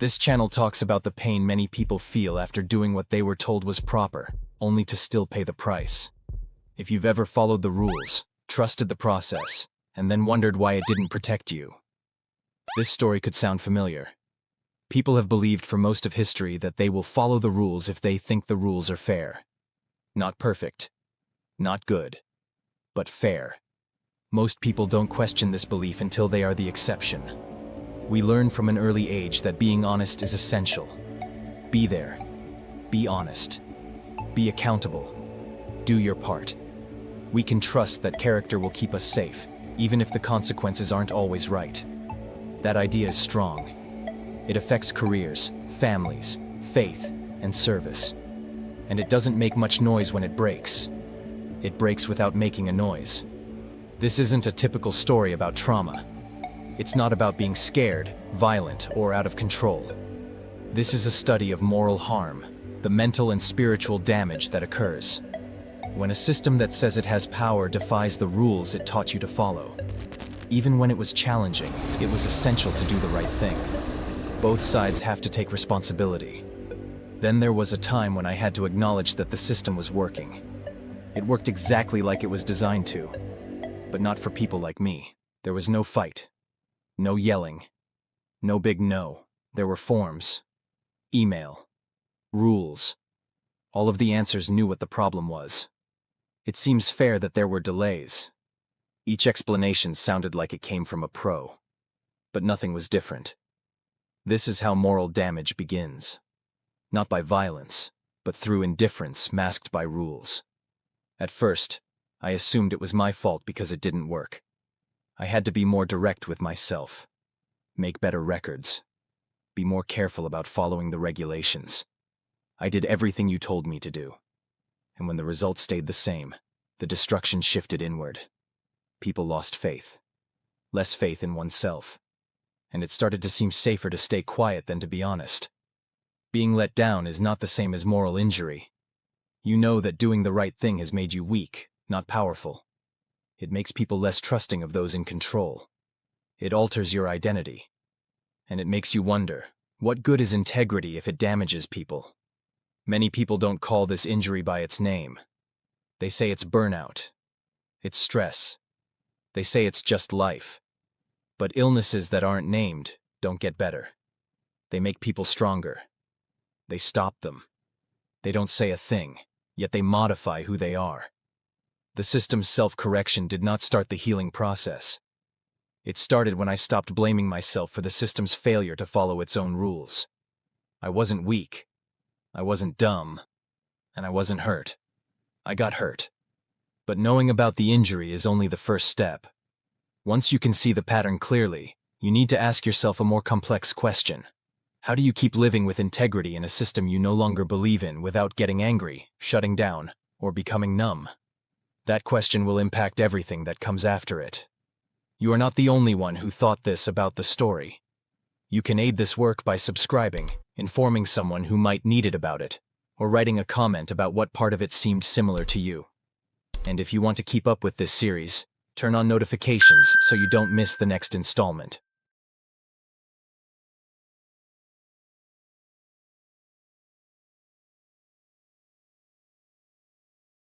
This channel talks about the pain many people feel after doing what they were told was proper, only to still pay the price. If you've ever followed the rules, trusted the process, and then wondered why it didn't protect you, this story could sound familiar. People have believed for most of history that they will follow the rules if they think the rules are fair. Not perfect, not good, but fair. Most people don't question this belief until they are the exception. We learn from an early age that being honest is essential. Be there. Be honest. Be accountable. Do your part. We can trust that character will keep us safe, even if the consequences aren't always right. That idea is strong. It affects careers, families, faith, and service. And it doesn't make much noise when it breaks. It breaks without making a noise. This isn't a typical story about trauma. It's not about being scared, violent, or out of control. This is a study of moral harm, the mental and spiritual damage that occurs when a system that says it has power defies the rules it taught you to follow. Even when it was challenging, it was essential to do the right thing. Both sides have to take responsibility. Then there was a time when I had to acknowledge that the system was working. It worked exactly like it was designed to, but not for people like me. There was no fight. No yelling. No big no. There were forms. Email. Rules. All of the answers knew what the problem was. It seems fair that there were delays. Each explanation sounded like it came from a pro. But nothing was different. This is how moral damage begins. Not by violence, but through indifference masked by rules. At first, I assumed it was my fault because it didn't work. I had to be more direct with myself, make better records, be more careful about following the regulations. I did everything you told me to do. And when the results stayed the same, the destruction shifted inward. People lost faith, less faith in oneself, and it started to seem safer to stay quiet than to be honest. Being let down is not the same as moral injury. You know that doing the right thing has made you weak, not powerful. It makes people less trusting of those in control. It alters your identity. And it makes you wonder, what good is integrity if it damages people? Many people don't call this injury by its name. They say it's burnout. It's stress. They say it's just life. But illnesses that aren't named don't get better. They make people stronger. They stop them. They don't say a thing, yet they modify who they are. The system's self-correction did not start the healing process. It started when I stopped blaming myself for the system's failure to follow its own rules. I wasn't weak. I wasn't dumb. And I wasn't hurt. I got hurt. But knowing about the injury is only the first step. Once you can see the pattern clearly, you need to ask yourself a more complex question. How do you keep living with integrity in a system you no longer believe in without getting angry, shutting down, or becoming numb? That question will impact everything that comes after it. You are not the only one who thought this about the story. You can aid this work by subscribing, informing someone who might need it about it, or writing a comment about what part of it seemed similar to you. And if you want to keep up with this series, turn on notifications so you don't miss the next installment.